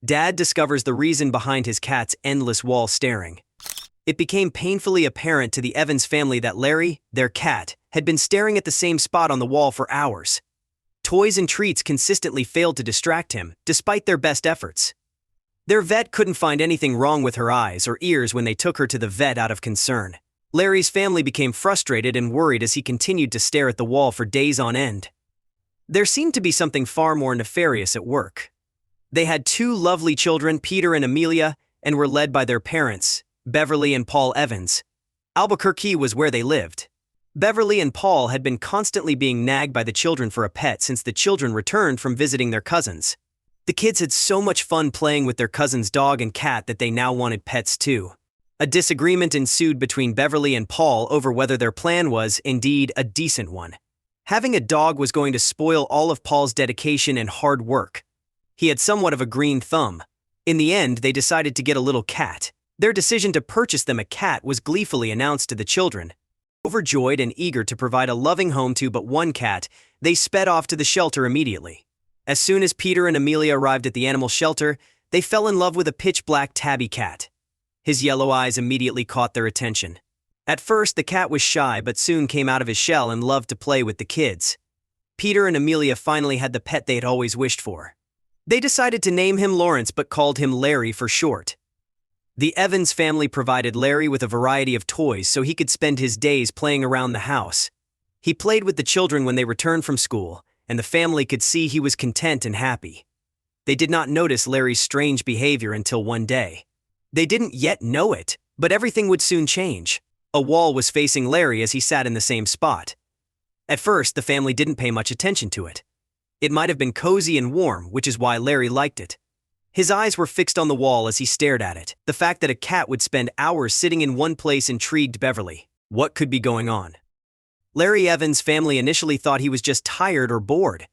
Dad discovers the reason behind his cat's endless wall staring. It became painfully apparent to the Evans family that Larry, their cat, had been staring at the same spot on the wall for hours. Toys and treats consistently failed to distract him, despite their best efforts. Their vet couldn't find anything wrong with her eyes or ears when they took her to the vet out of concern. Larry's family became frustrated and worried as he continued to stare at the wall for days on end. There seemed to be something far more nefarious at work. They had two lovely children, Peter and Amelia, and were led by their parents, Beverly and Paul Evans. Albuquerque was where they lived. Beverly and Paul had been constantly being nagged by the children for a pet since the children returned from visiting their cousins. The kids had so much fun playing with their cousin's dog and cat that they now wanted pets too. A disagreement ensued between Beverly and Paul over whether their plan was, indeed, a decent one. Having a dog was going to spoil all of Paul's dedication and hard work. He had somewhat of a green thumb. In the end, they decided to get a little cat. Their decision to purchase them a cat was gleefully announced to the children. Overjoyed and eager to provide a loving home to but one cat, they sped off to the shelter immediately. As soon as Peter and Amelia arrived at the animal shelter, they fell in love with a pitch-black tabby cat. His yellow eyes immediately caught their attention. At first, the cat was shy but soon came out of his shell and loved to play with the kids. Peter and Amelia finally had the pet they had always wished for. They decided to name him Lawrence but called him Larry for short. The Evans family provided Larry with a variety of toys so he could spend his days playing around the house. He played with the children when they returned from school, and the family could see he was content and happy. They did not notice Larry's strange behavior until one day. They didn't yet know it, but everything would soon change. A wall was facing Larry as he sat in the same spot. At first, the family didn't pay much attention to it. It might have been cozy and warm, which is why Larry liked it. His eyes were fixed on the wall as he stared at it. The fact that a cat would spend hours sitting in one place intrigued Beverly. What could be going on? Larry Evans' family initially thought he was just tired or bored.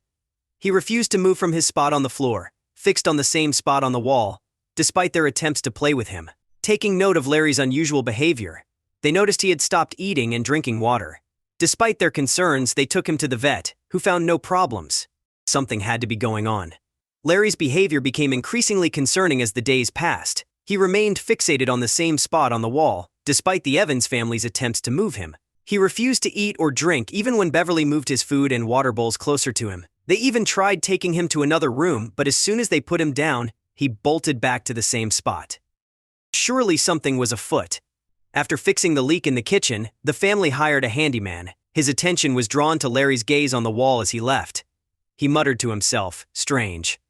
He refused to move from his spot on the floor, fixed on the same spot on the wall, despite their attempts to play with him. Taking note of Larry's unusual behavior, they noticed he had stopped eating and drinking water. Despite their concerns, they took him to the vet, who found no problems. Something had to be going on. Larry's behavior became increasingly concerning as the days passed. He remained fixated on the same spot on the wall, despite the Evans family's attempts to move him. He refused to eat or drink even when Beverly moved his food and water bowls closer to him. They even tried taking him to another room, but as soon as they put him down, he bolted back to the same spot. Surely something was afoot. After fixing the leak in the kitchen, the family hired a handyman. His attention was drawn to Larry's gaze on the wall as he left. He muttered to himself, "Strange."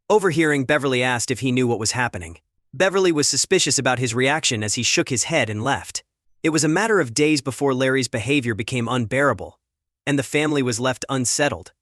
Overhearing, Beverly asked if he knew what was happening. Beverly was suspicious about his reaction as he shook his head and left. It was a matter of days before Larry's behavior became unbearable, and the family was left unsettled.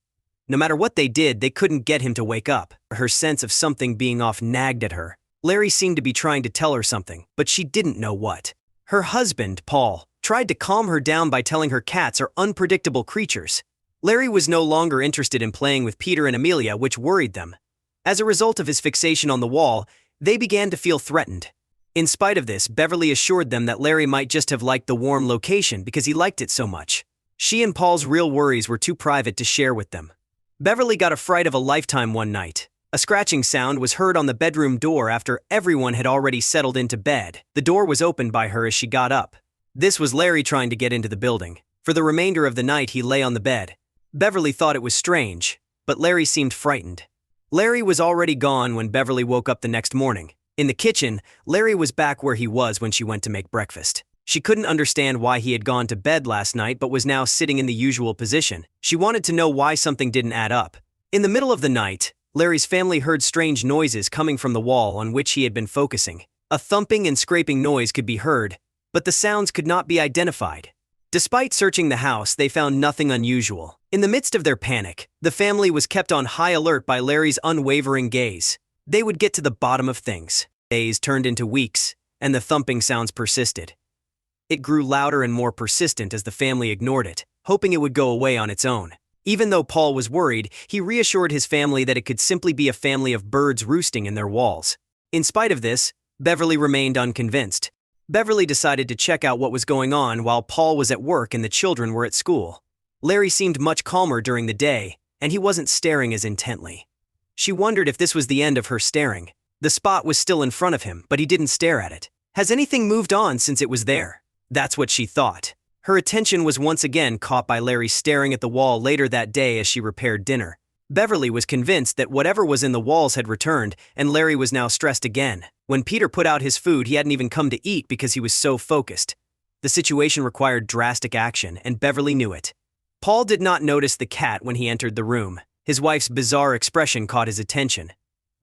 No matter what they did, they couldn't get him to wake up. Her sense of something being off nagged at her. Larry seemed to be trying to tell her something, but she didn't know what. Her husband, Paul, tried to calm her down by telling her cats are unpredictable creatures. Larry was no longer interested in playing with Peter and Amelia, which worried them. As a result of his fixation on the wall, they began to feel threatened. In spite of this, Beverly assured them that Larry might just have liked the warm location because he liked it so much. She and Paul's real worries were too private to share with them. Beverly got a fright of a lifetime one night. A scratching sound was heard on the bedroom door after everyone had already settled into bed. The door was opened by her as she got up. This was Larry trying to get into the building. For the remainder of the night, he lay on the bed. Beverly thought it was strange, but Larry seemed frightened. Larry was already gone when Beverly woke up the next morning. In the kitchen, Larry was back where he was when she went to make breakfast. She couldn't understand why he had gone to bed last night but was now sitting in the usual position. She wanted to know why something didn't add up. In the middle of the night, Larry's family heard strange noises coming from the wall on which he had been focusing. A thumping and scraping noise could be heard, but the sounds could not be identified. Despite searching the house, they found nothing unusual. In the midst of their panic, the family was kept on high alert by Larry's unwavering gaze. They would get to the bottom of things. Days turned into weeks, and the thumping sounds persisted. It grew louder and more persistent as the family ignored it, hoping it would go away on its own. Even though Paul was worried, he reassured his family that it could simply be a family of birds roosting in their walls. In spite of this, Beverly remained unconvinced. Beverly decided to check out what was going on while Paul was at work and the children were at school. Larry seemed much calmer during the day, and he wasn't staring as intently. She wondered if this was the end of her staring. The spot was still in front of him, but he didn't stare at it. Has anything moved on since it was there? That's what she thought. Her attention was once again caught by Larry staring at the wall later that day as she repaired dinner. Beverly was convinced that whatever was in the walls had returned, and Larry was now stressed again. When Peter put out his food, he hadn't even come to eat because he was so focused. The situation required drastic action, and Beverly knew it. Paul did not notice the cat when he entered the room. His wife's bizarre expression caught his attention.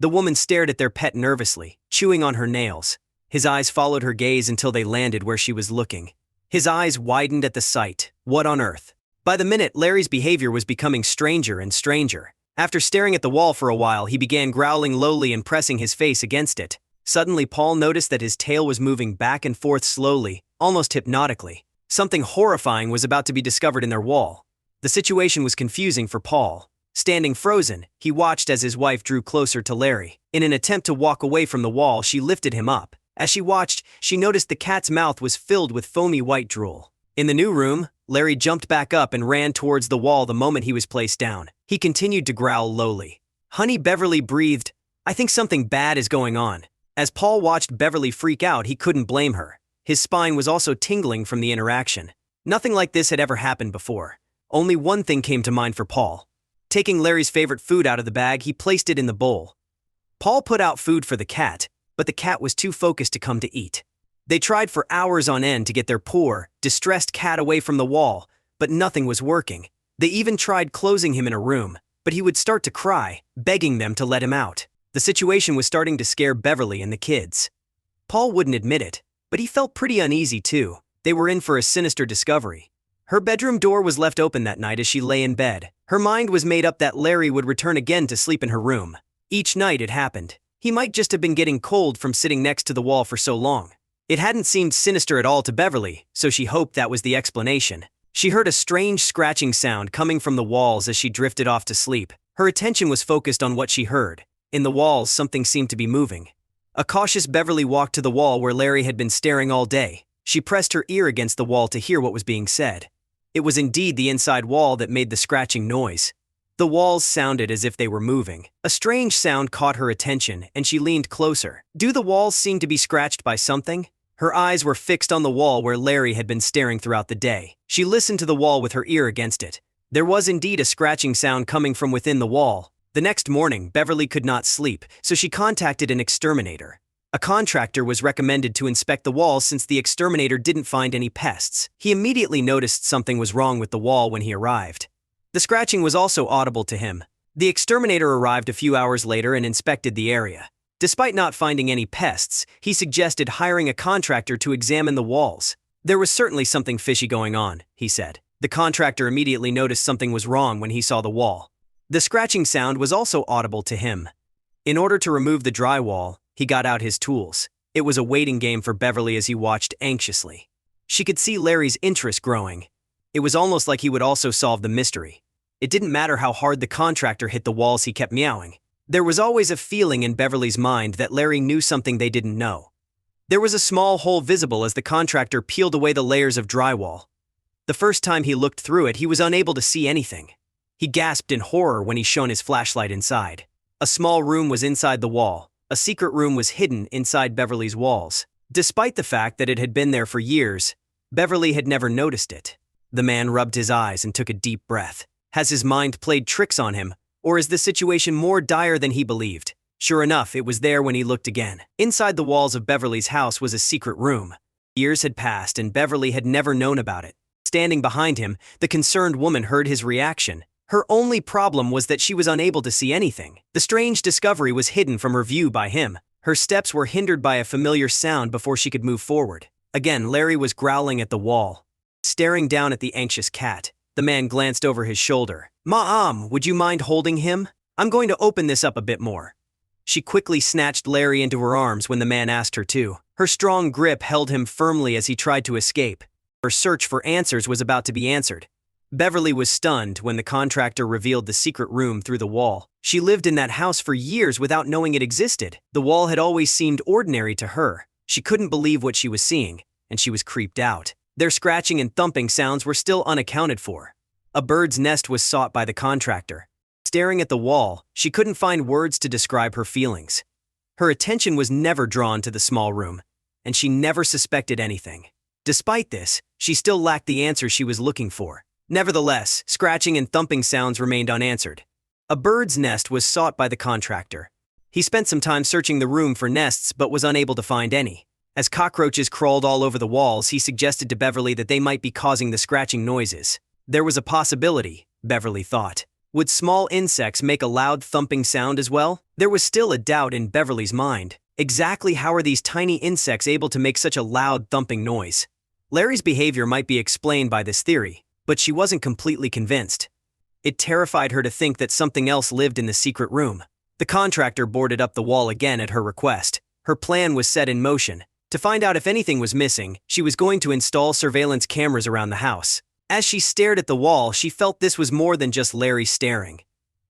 The woman stared at their pet nervously, chewing on her nails. His eyes followed her gaze until they landed where she was looking. His eyes widened at the sight. What on earth? By the minute, Larry's behavior was becoming stranger and stranger. After staring at the wall for a while, he began growling lowly and pressing his face against it. Suddenly, Paul noticed that his tail was moving back and forth slowly, almost hypnotically. Something horrifying was about to be discovered in their wall. The situation was confusing for Paul. Standing frozen, he watched as his wife drew closer to Larry. In an attempt to walk away from the wall, she lifted him up. As she watched, she noticed the cat's mouth was filled with foamy white drool. In the new room, Larry jumped back up and ran towards the wall the moment he was placed down. He continued to growl lowly. Honey, Beverly breathed, I think something bad is going on. As Paul watched Beverly freak out, he couldn't blame her. His spine was also tingling from the interaction. Nothing like this had ever happened before. Only one thing came to mind for Paul. Taking Larry's favorite food out of the bag, he placed it in the bowl. Paul put out food for the cat, but the cat was too focused to come to eat. They tried for hours on end to get their poor, distressed cat away from the wall, but nothing was working. They even tried closing him in a room, but he would start to cry, begging them to let him out. The situation was starting to scare Beverly and the kids. Paul wouldn't admit it, but he felt pretty uneasy too. They were in for a sinister discovery. Her bedroom door was left open that night as she lay in bed. Her mind was made up that Larry would return again to sleep in her room. Each night it happened. He might just have been getting cold from sitting next to the wall for so long. It hadn't seemed sinister at all to Beverly, so she hoped that was the explanation. She heard a strange scratching sound coming from the walls as she drifted off to sleep. Her attention was focused on what she heard. In the walls, something seemed to be moving. A cautious Beverly walked to the wall where Larry had been staring all day. She pressed her ear against the wall to hear what was being said. It was indeed the inside wall that made the scratching noise. The walls sounded as if they were moving. A strange sound caught her attention, and she leaned closer. Do the walls seem to be scratched by something? Her eyes were fixed on the wall where Larry had been staring throughout the day. She listened to the wall with her ear against it. There was indeed a scratching sound coming from within the wall. The next morning, Beverly could not sleep, so she contacted an exterminator. A contractor was recommended to inspect the walls since the exterminator didn't find any pests. He immediately noticed something was wrong with the wall when he arrived. The scratching was also audible to him. The exterminator arrived a few hours later and inspected the area. Despite not finding any pests, he suggested hiring a contractor to examine the walls. There was certainly something fishy going on, he said. The contractor immediately noticed something was wrong when he saw the wall. The scratching sound was also audible to him. In order to remove the drywall, he got out his tools. It was a waiting game for Beverly as he watched anxiously. She could see Larry's interest growing. It was almost like he would also solve the mystery. It didn't matter how hard the contractor hit the walls, he kept meowing. There was always a feeling in Beverly's mind that Larry knew something they didn't know. There was a small hole visible as the contractor peeled away the layers of drywall. The first time he looked through it, he was unable to see anything. He gasped in horror when he shone his flashlight inside. A small room was inside the wall. A secret room was hidden inside Beverly's walls. Despite the fact that it had been there for years, Beverly had never noticed it. The man rubbed his eyes and took a deep breath. Has his mind played tricks on him, or is the situation more dire than he believed? Sure enough, it was there when he looked again. Inside the walls of Beverly's house was a secret room. Years had passed and Beverly had never known about it. Standing behind him, the concerned woman heard his reaction. Her only problem was that she was unable to see anything. The strange discovery was hidden from her view by him. Her steps were hindered by a familiar sound before she could move forward. Again, Larry was growling at the wall. Staring down at the anxious cat, the man glanced over his shoulder. "Ma'am, would you mind holding him? I'm going to open this up a bit more." She quickly snatched Larry into her arms when the man asked her to. Her strong grip held him firmly as he tried to escape. Her search for answers was about to be answered. Beverly was stunned when the contractor revealed the secret room through the wall. She lived in that house for years without knowing it existed. The wall had always seemed ordinary to her. She couldn't believe what she was seeing, and she was creeped out. Their scratching and thumping sounds were still unaccounted for. A bird's nest was sought by the contractor. Staring at the wall, she couldn't find words to describe her feelings. Her attention was never drawn to the small room, and she never suspected anything. Despite this, she still lacked the answer she was looking for. Nevertheless, scratching and thumping sounds remained unanswered. A bird's nest was sought by the contractor. He spent some time searching the room for nests but was unable to find any. As cockroaches crawled all over the walls, he suggested to Beverly that they might be causing the scratching noises. There was a possibility, Beverly thought. Would small insects make a loud thumping sound as well? There was still a doubt in Beverly's mind. Exactly how are these tiny insects able to make such a loud thumping noise? Larry's behavior might be explained by this theory, but she wasn't completely convinced. It terrified her to think that something else lived in the secret room. The contractor boarded up the wall again at her request. Her plan was set in motion. To find out if anything was missing, she was going to install surveillance cameras around the house. As she stared at the wall, she felt this was more than just Larry staring.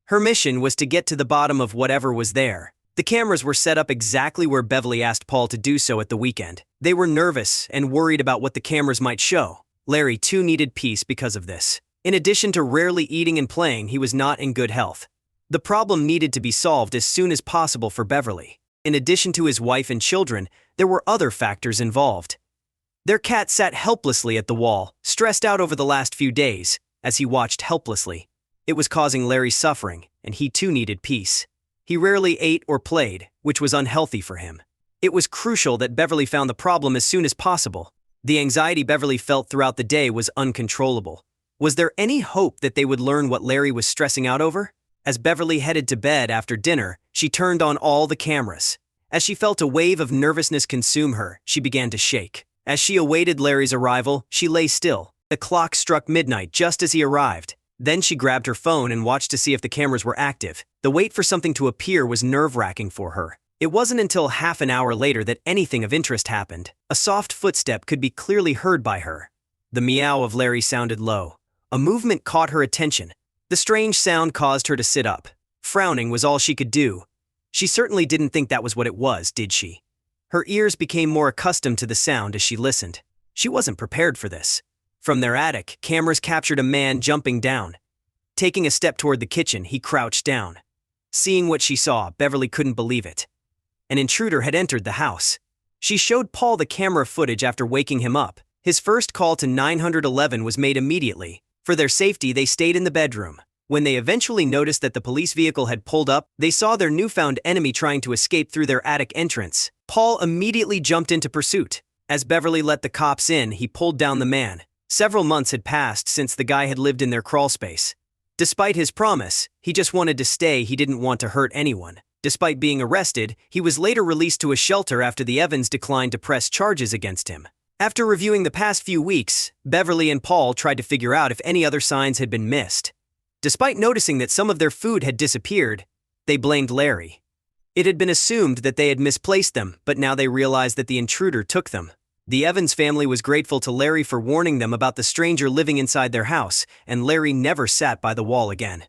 Her mission was to get to the bottom of whatever was there. The cameras were set up exactly where Beverly asked Paul to do so at the weekend. They were nervous and worried about what the cameras might show. Larry too needed peace because of this. In addition to rarely eating and playing, he was not in good health. The problem needed to be solved as soon as possible for Beverly. In addition to his wife and children, there were other factors involved. Their cat sat helplessly at the wall, stressed out over the last few days, as he watched helplessly. It was causing Larry suffering, and he too needed peace. He rarely ate or played, which was unhealthy for him. It was crucial that Beverly found the problem as soon as possible. The anxiety Beverly felt throughout the day was uncontrollable. Was there any hope that they would learn what Larry was stressing out over? As Beverly headed to bed after dinner, she turned on all the cameras. As she felt a wave of nervousness consume her, she began to shake. As she awaited Larry's arrival, she lay still. The clock struck midnight just as he arrived. Then she grabbed her phone and watched to see if the cameras were active. The wait for something to appear was nerve-wracking for her. It wasn't until half an hour later that anything of interest happened. A soft footstep could be clearly heard by her. The meow of Larry sounded low. A movement caught her attention. The strange sound caused her to sit up. Frowning was all she could do. She certainly didn't think that was what it was, did she? Her ears became more accustomed to the sound as she listened. She wasn't prepared for this. From their attic, cameras captured a man jumping down. Taking a step toward the kitchen, he crouched down. Seeing what she saw, Beverly couldn't believe it. An intruder had entered the house. She showed Paul the camera footage after waking him up. His first call to 911 was made immediately. For their safety, they stayed in the bedroom. When they eventually noticed that the police vehicle had pulled up, they saw their newfound enemy trying to escape through their attic entrance. Paul immediately jumped into pursuit. As Beverly let the cops in, he pulled down the man. Several months had passed since the guy had lived in their crawlspace. Despite his promise, he just wanted to stay. He didn't want to hurt anyone. Despite being arrested, he was later released to a shelter after the Evans declined to press charges against him. After reviewing the past few weeks, Beverly and Paul tried to figure out if any other signs had been missed. Despite noticing that some of their food had disappeared, they blamed Larry. It had been assumed that they had misplaced them, but now they realized that the intruder took them. The Evans family was grateful to Larry for warning them about the stranger living inside their house, and Larry never sat by the wall again.